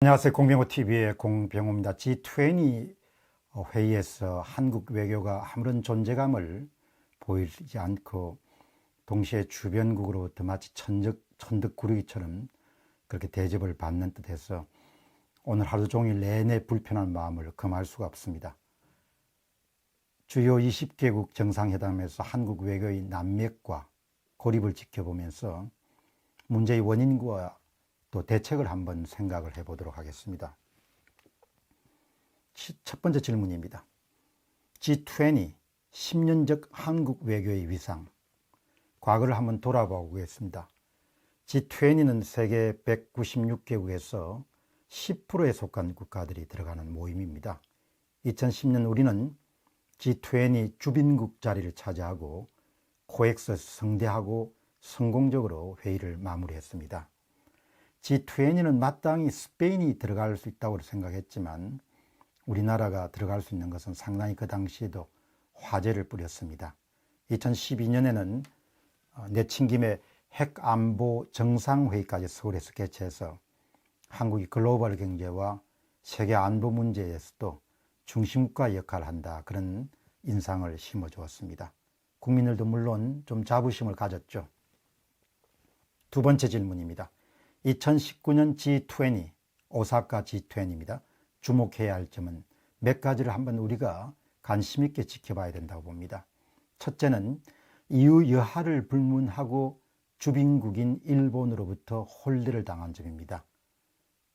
안녕하세요. 공병호TV의 공병호입니다. G20 회의에서 한국 외교가 아무런 존재감을 보이지 않고 동시에 주변국으로부터 마치 천덕꾸러기처럼 그렇게 대접을 받는 듯해서 오늘 하루 종일 내내 불편한 마음을 금할 수가 없습니다. 주요 20개국 정상회담에서 한국 외교의 난맥과 고립을 지켜보면서 문제의 원인과 또 대책을 한번 생각을 해보도록 하겠습니다. 첫 번째 질문입니다. G20 10년적 한국 외교의 위상, 과거를 한번 돌아보겠습니다. G20는 세계 196개국에서 10%에 속한 국가들이 들어가는 모임입니다. 2010년 우리는 G20 주빈국 자리를 차지하고 코엑스 성대하고 성공적으로 회의를 마무리했습니다. G20는 마땅히 스페인이 들어갈 수 있다고 생각했지만 우리나라가 들어갈 수 있는 것은 상당히 그 당시에도 화제를 뿌렸습니다. 2012년에는 내친김에 핵안보 정상회의까지 서울에서 개최해서 한국이 글로벌 경제와 세계 안보 문제에서도 중심국가 역할을 한다, 그런 인상을 심어주었습니다. 국민들도 물론 좀 자부심을 가졌죠. 두 번째 질문입니다. 2019년 G20, 오사카 G20입니다. 주목해야 할 점은 몇 가지를 한번 우리가 관심 있게 지켜봐야 된다고 봅니다. 첫째는 이후 여하를 불문하고 주빈국인 일본으로부터 홀대를 당한 점입니다.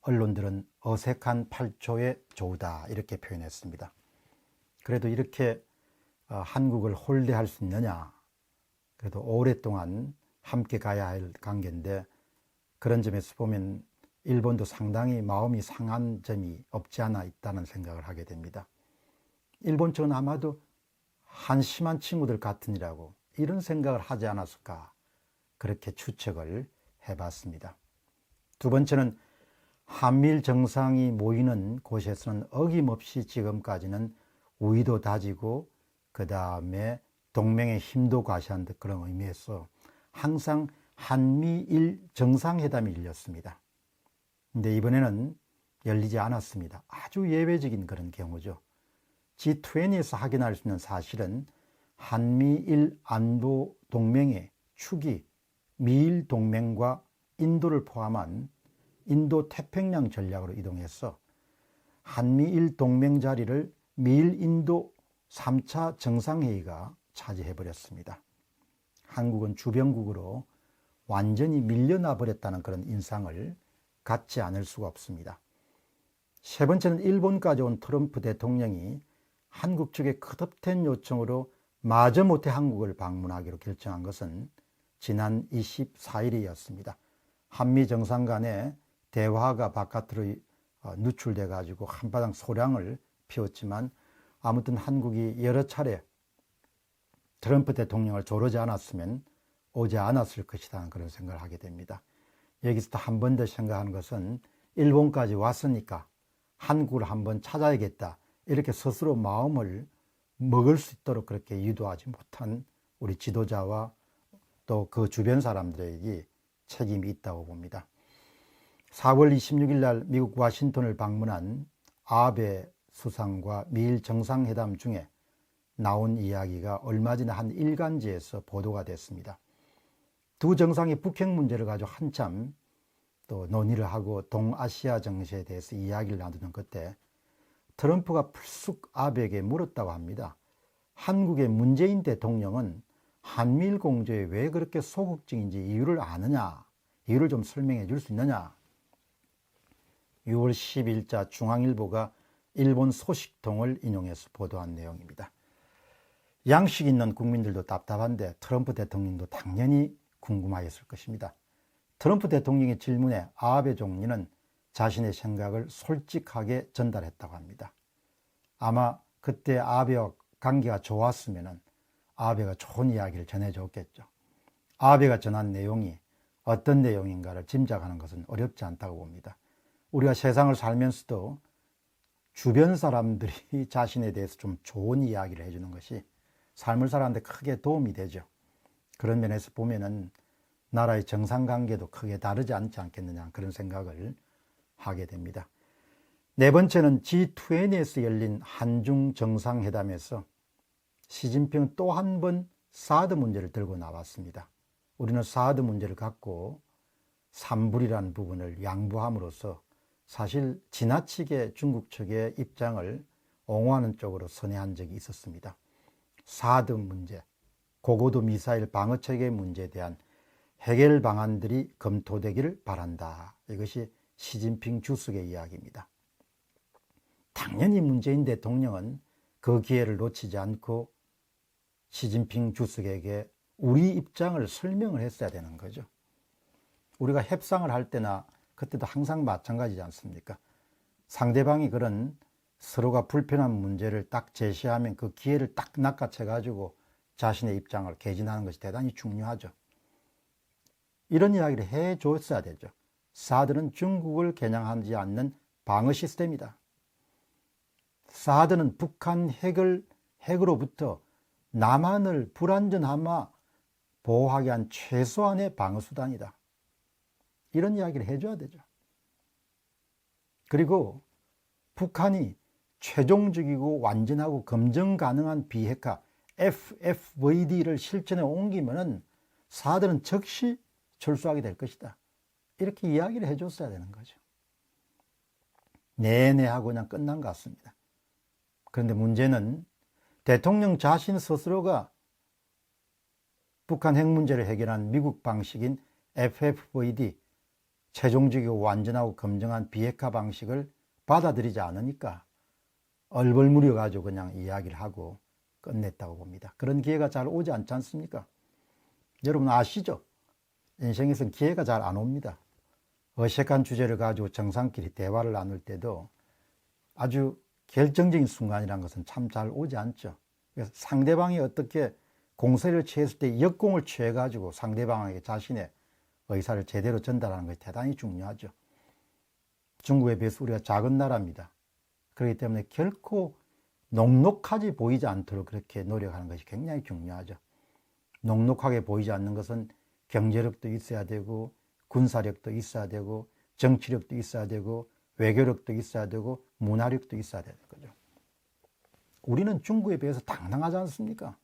언론들은 어색한 8초의 조우다, 이렇게 표현했습니다. 그래도 이렇게 한국을 홀대할 수 있느냐? 그래도 오랫동안 함께 가야 할 관계인데 그런 점에서 보면 일본도 상당히 마음이 상한 점이 없지 않아 있다는 생각을 하게 됩니다. 일본 측은 아마도 한심한 친구들 같으니라고 이런 생각을 하지 않았을까, 그렇게 추측을 해봤습니다. 두 번째는 한미일 정상이 모이는 곳에서는 어김없이 지금까지는 우위도 다지고 그 다음에 동맹의 힘도 과시한 듯 그런 의미에서 항상 한미일 정상회담이 열렸습니다. 근데 이번에는 열리지 않았습니다. 아주 예외적인 그런 경우죠. G20에서 확인할 수 있는 사실은 한미일 안보 동맹의 축이 미일 동맹과 인도를 포함한 인도 태평양 전략으로 이동해서 한미일 동맹 자리를 미일 인도 3차 정상회의가 차지해버렸습니다. 한국은 주변국으로 완전히 밀려나 버렸다는 그런 인상을 갖지 않을 수가 없습니다. 세 번째는 일본까지 온 트럼프 대통령이 한국 측의 거듭된 요청으로 마저 못해 한국을 방문하기로 결정한 것은 지난 24일이었습니다. 한미 정상 간의 대화가 바깥으로 누출돼 가지고 한바탕 소량을 피웠지만 아무튼 한국이 여러 차례 트럼프 대통령을 조르지 않았으면 오지 않았을 것이다, 그런 생각을 하게 됩니다. 여기서 한 번 더 생각하는 것은 일본까지 왔으니까 한국을 한번 찾아야겠다, 이렇게 스스로 마음을 먹을 수 있도록 그렇게 유도하지 못한 우리 지도자와 또 그 주변 사람들에게 책임이 있다고 봅니다. 4월 26일 날 미국 워싱턴을 방문한 아베 수상과 미일 정상회담 중에 나온 이야기가 얼마 전에 한 일간지에서 보도가 됐습니다. 두 정상이 북핵 문제를 가지고 한참 또 논의를 하고 동아시아 정세에 대해서 이야기를 나누는 그때 트럼프가 불쑥 아베에게 물었다고 합니다. 한국의 문재인 대통령은 한미일 공조에 왜 그렇게 소극적인지 이유를 아느냐, 이유를 좀 설명해 줄 수 있느냐. 6월 10일자 중앙일보가 일본 소식통을 인용해서 보도한 내용입니다. 양식 있는 국민들도 답답한데 트럼프 대통령도 당연히 궁금하였을 것입니다. 트럼프 대통령의 질문에 아베 총리는 자신의 생각을 솔직하게 전달했다고 합니다. 아마 그때 아베와 관계가 좋았으면 아베가 좋은 이야기를 전해줬겠죠. 아베가 전한 내용이 어떤 내용인가를 짐작하는 것은 어렵지 않다고 봅니다. 우리가 세상을 살면서도 주변 사람들이 자신에 대해서 좀 좋은 이야기를 해주는 것이 삶을 살아가는데 크게 도움이 되죠. 그런 면에서 보면은 나라의 정상관계도 크게 다르지 않지 않겠느냐, 그런 생각을 하게 됩니다. 네 번째는 G20에서 열린 한중 정상회담에서 시진핑은 또 한 번 사드 문제를 들고 나왔습니다. 우리는 사드 문제를 갖고 삼불이라는 부분을 양보함으로써 사실 지나치게 중국 측의 입장을 옹호하는 쪽으로 선회한 적이 있었습니다. 사드 문제, 고고도 미사일 방어체계 문제에 대한 해결 방안들이 검토되기를 바란다. 이것이 시진핑 주석의 이야기입니다. 당연히 문재인 대통령은 그 기회를 놓치지 않고 시진핑 주석에게 우리 입장을 설명을 했어야 되는 거죠. 우리가 협상을 할 때나 그때도 항상 마찬가지지 않습니까? 상대방이 그런 서로가 불편한 문제를 딱 제시하면 그 기회를 딱 낚아채 가지고 자신의 입장을 개진하는 것이 대단히 중요하죠. 이런 이야기를 해줬어야 되죠. 사드는 중국을 겨냥하지 않는 방어 시스템이다. 사드는 북한 핵으로부터 남한을 불안전하마 보호하기 위한 최소한의 방어수단이다. 이런 이야기를 해줘야 되죠. 그리고 북한이 최종적이고 완전하고 검증 가능한 비핵화 FFVD를 실천에 옮기면은 사드는 즉시 철수하게 될 것이다. 이렇게 이야기를 해줬어야 되는 거죠. 네네 하고 그냥 끝난 것 같습니다. 그런데 문제는 대통령 자신 스스로가 북한 핵 문제를 해결한 미국 방식인 FFVD, 최종적이고 완전하고 검증한 비핵화 방식을 받아들이지 않으니까 얼벌무려 가지고 그냥 이야기를 하고 끝냈다고 봅니다. 그런 기회가 잘 오지 않지 않습니까? 여러분 아시죠? 인생에서는 기회가 잘 안 옵니다. 어색한 주제를 가지고 정상끼리 대화를 나눌 때도 아주 결정적인 순간이라는 것은 참 잘 오지 않죠. 그래서 상대방이 어떻게 공세를 취했을 때 역공을 취해가지고 상대방에게 자신의 의사를 제대로 전달하는 것이 대단히 중요하죠. 중국에 비해서 우리가 작은 나라입니다. 그렇기 때문에 결코 녹록하지 보이지 않도록 그렇게 노력하는 것이 굉장히 중요하죠. 녹록하게 보이지 않는 것은 경제력도 있어야 되고 군사력도 있어야 되고 정치력도 있어야 되고 외교력도 있어야 되고 문화력도 있어야 되는 거죠. 우리는 중국에 비해서 당당하지 않습니까?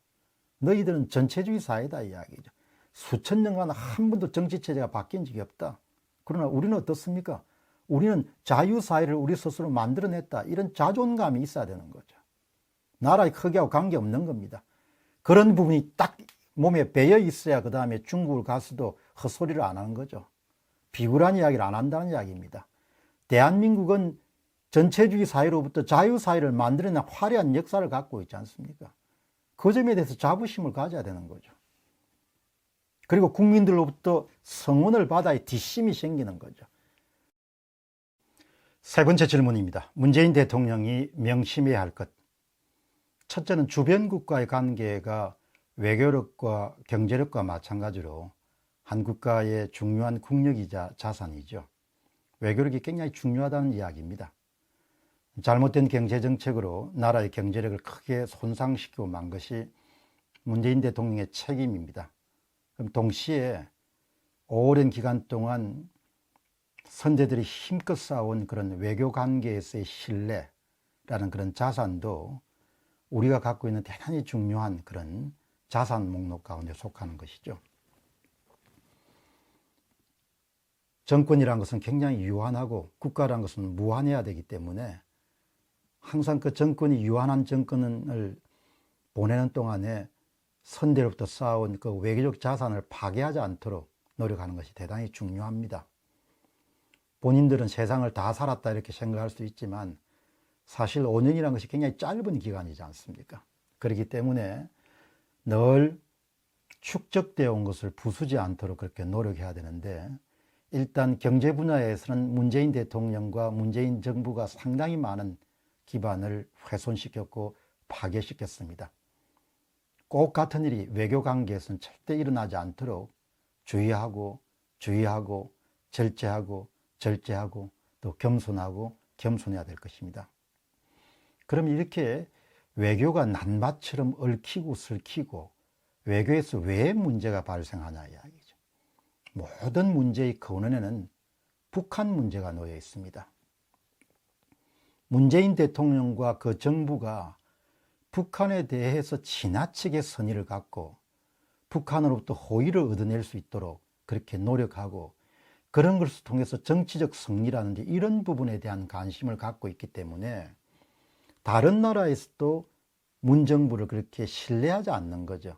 너희들은 전체주의 사회다 이야기죠. 수천 년간 한 번도 정치체제가 바뀐 적이 없다. 그러나 우리는 어떻습니까? 우리는 자유사회를 우리 스스로 만들어냈다. 이런 자존감이 있어야 되는 거죠. 나라의 크기하고 관계없는 겁니다. 그런 부분이 딱 몸에 배어 있어야 그 다음에 중국을 가서도 헛소리를 안 하는 거죠. 비굴한 이야기를 안 한다는 이야기입니다. 대한민국은 전체주의 사회로부터 자유사회를 만들어낸 화려한 역사를 갖고 있지 않습니까? 그 점에 대해서 자부심을 가져야 되는 거죠. 그리고 국민들로부터 성원을 받아야 뒷심이 생기는 거죠. 세 번째 질문입니다. 문재인 대통령이 명심해야 할 것. 첫째는 주변국과의 관계가 외교력과 경제력과 마찬가지로 한 국가의 중요한 국력이자 자산이죠. 외교력이 굉장히 중요하다는 이야기입니다. 잘못된 경제정책으로 나라의 경제력을 크게 손상시키고 만 것이 문재인 대통령의 책임입니다. 그럼 동시에 오랜 기간 동안 선대들이 힘껏 쌓아온 그런 외교 관계에서의 신뢰라는 그런 자산도 우리가 갖고 있는 대단히 중요한 그런 자산 목록 가운데 속하는 것이죠. 정권이란 것은 굉장히 유한하고 국가란 것은 무한해야 되기 때문에 항상 그 정권이 유한한 정권을 보내는 동안에 선대로부터 쌓아온 그 외교적 자산을 파괴하지 않도록 노력하는 것이 대단히 중요합니다. 본인들은 세상을 다 살았다 이렇게 생각할 수 있지만 사실 5년이라는 것이 굉장히 짧은 기간이지 않습니까? 그렇기 때문에 늘 축적되어 온 것을 부수지 않도록 그렇게 노력해야 되는데 일단 경제 분야에서는 문재인 대통령과 문재인 정부가 상당히 많은 기반을 훼손시켰고 파괴시켰습니다. 꼭 같은 일이 외교 관계에서는 절대 일어나지 않도록 주의하고 절제하고 또 겸손하고 겸손해야 될 것입니다. 그럼 이렇게 외교가 낱마처럼 얽히고 설키고 외교에서 왜 문제가 발생하냐 이야기죠. 모든 문제의 근원에는 북한 문제가 놓여 있습니다. 문재인 대통령과 그 정부가 북한에 대해서 지나치게 선의를 갖고 북한으로부터 호의를 얻어낼 수 있도록 그렇게 노력하고 그런 것을 통해서 정치적 승리라든지 이런 부분에 대한 관심을 갖고 있기 때문에 다른 나라에서도 문정부를 그렇게 신뢰하지 않는 거죠.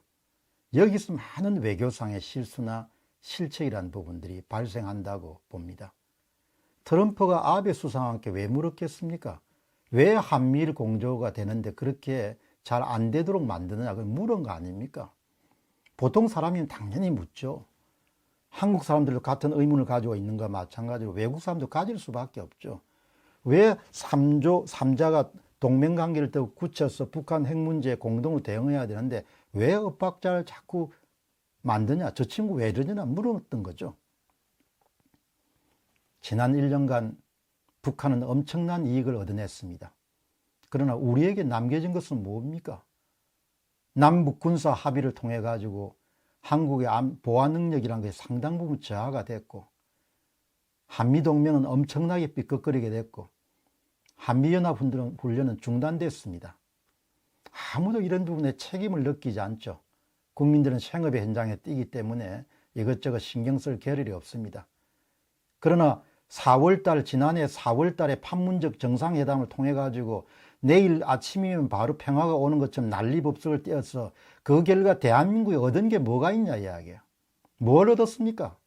여기서 많은 외교상의 실수나 실책이라는 부분들이 발생한다고 봅니다. 트럼프가 아베 수상한테 왜 물었겠습니까? 왜 한미일 공조가 되는데 그렇게 잘 안 되도록 만드느냐, 그걸 물은 거 아닙니까? 보통 사람이면 당연히 묻죠. 한국 사람들도 같은 의문을 가지고 있는 것과 마찬가지로 외국 사람도 가질 수밖에 없죠. 왜 3자가 동맹관계를 더 굳혀서 북한 핵 문제에 공동으로 대응해야 되는데 왜 엇박자를 자꾸 만드냐, 저 친구 왜 이러냐 물었던 거죠. 지난 1년간 북한은 엄청난 이익을 얻어냈습니다. 그러나 우리에게 남겨진 것은 뭡니까? 남북 군사 합의를 통해 가지고 한국의 보안 능력이라는 게 상당 부분 저하가 됐고, 한미동맹은 엄청나게 삐걱거리게 됐고, 한미연합훈련은 중단됐습니다. 아무도 이런 부분에 책임을 느끼지 않죠. 국민들은 생업의 현장에 뛰기 때문에 이것저것 신경 쓸 겨를이 없습니다. 그러나 지난해 4월달에 판문적 정상회담을 통해 가지고 내일 아침이면 바로 평화가 오는 것처럼 난리법석을 떼어서 그 결과 대한민국이 얻은 게 뭐가 있냐 이야기예요. 뭘 얻었습니까?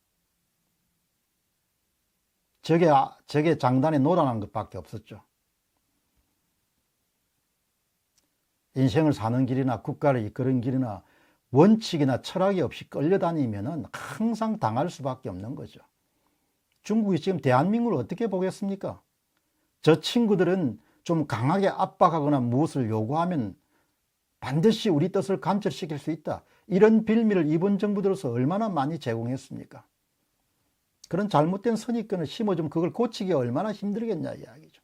저게 장단에 놀아난 것밖에 없었죠. 인생을 사는 길이나 국가를 이끄는 길이나 원칙이나 철학이 없이 끌려다니면은 항상 당할 수밖에 없는 거죠. 중국이 지금 대한민국을 어떻게 보겠습니까? 저 친구들은 좀 강하게 압박하거나 무엇을 요구하면 반드시 우리 뜻을 관철시킬 수 있다. 이런 빌미를 이번 정부 들어서 얼마나 많이 제공했습니까? 그런 잘못된 선입견을 심어주면 그걸 고치기 얼마나 힘들겠냐 이야기죠.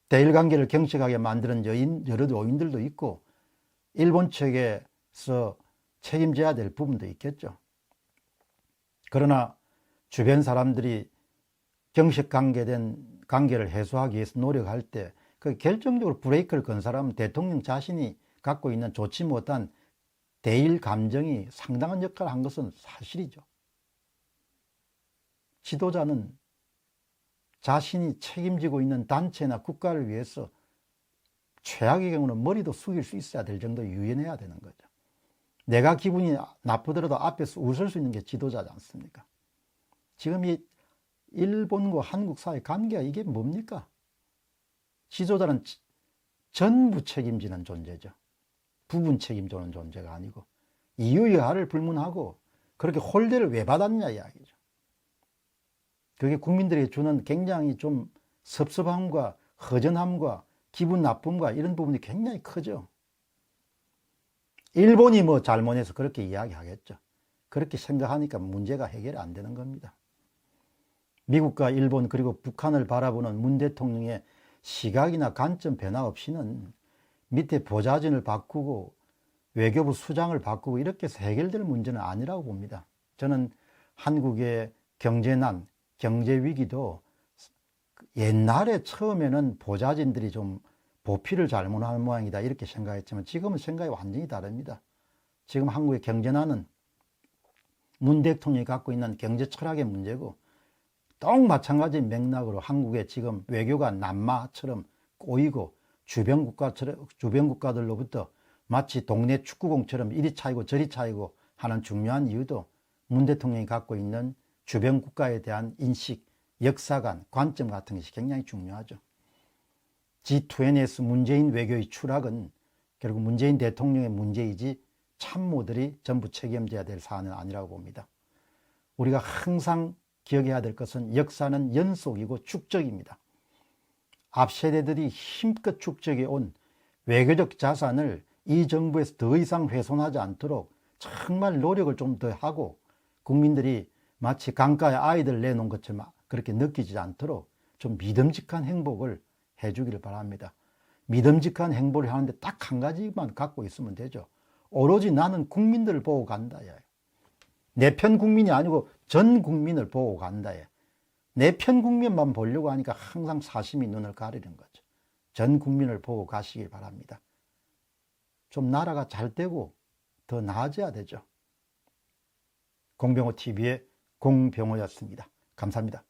대일관계를 경직하게 만드는 여러 요인들도 있고 일본 측에서 책임져야 될 부분도 있겠죠. 그러나 주변 사람들이 경직관계된 관계를 해소하기 위해서 노력할 때 그 결정적으로 브레이크를 건 사람은 대통령 자신이 갖고 있는 좋지 못한 대일 감정이 상당한 역할을 한 것은 사실이죠. 지도자는 자신이 책임지고 있는 단체나 국가를 위해서 최악의 경우는 머리도 숙일 수 있어야 될 정도 유연해야 되는 거죠. 내가 기분이 나쁘더라도 앞에서 웃을 수 있는 게 지도자지 않습니까? 지금 이 일본과 한국 사이 관계가 이게 뭡니까? 지도자는 전부 책임지는 존재죠. 부분 책임지는 존재가 아니고 이유여하를 불문하고 그렇게 홀대를 왜 받았냐 이야기죠. 그게 국민들에게 주는 굉장히 좀 섭섭함과 허전함과 기분 나쁨과 이런 부분이 굉장히 크죠. 일본이 뭐 잘못해서 그렇게 이야기하겠죠. 그렇게 생각하니까 문제가 해결이 안 되는 겁니다. 미국과 일본 그리고 북한을 바라보는 문 대통령의 시각이나 관점 변화 없이는 밑에 보좌진을 바꾸고 외교부 수장을 바꾸고 이렇게 해서 해결될 문제는 아니라고 봅니다. 저는 한국의 경제난, 경제위기도 옛날에 처음에는 보좌진들이 좀 보필을 잘못하는 모양이다 이렇게 생각했지만 지금은 생각이 완전히 다릅니다. 지금 한국의 경제난은 문 대통령이 갖고 있는 경제 철학의 문제고 또 마찬가지 맥락으로 한국의 지금 외교가 남마처럼 꼬이고 주변 국가들로부터 마치 동네 축구공처럼 이리 차이고 저리 차이고 하는 중요한 이유도 문 대통령이 갖고 있는 주변 국가에 대한 인식, 역사관, 관점 같은 것이 굉장히 중요하죠. G20에서 문재인 외교의 추락은 결국 문재인 대통령의 문제이지 참모들이 전부 책임져야 될 사안은 아니라고 봅니다. 우리가 항상 기억해야 될 것은 역사는 연속이고 축적입니다. 앞 세대들이 힘껏 축적해 온 외교적 자산을 이 정부에서 더 이상 훼손하지 않도록 정말 노력을 좀 더 하고 국민들이 마치 강가에 아이들 내놓은 것처럼 그렇게 느끼지 않도록 좀 믿음직한 행복을 해주기를 바랍니다. 믿음직한 행보를 하는데 딱 한 가지만 갖고 있으면 되죠. 오로지 나는 국민들을 보고 간다. 내 편 국민이 아니고 전 국민을 보고 간다. 내 편 국민만 보려고 하니까 항상 사심이 눈을 가리는 거죠. 전 국민을 보고 가시기 바랍니다. 좀 나라가 잘 되고 더 나아져야 되죠. 공병호TV의 공병호였습니다. 감사합니다.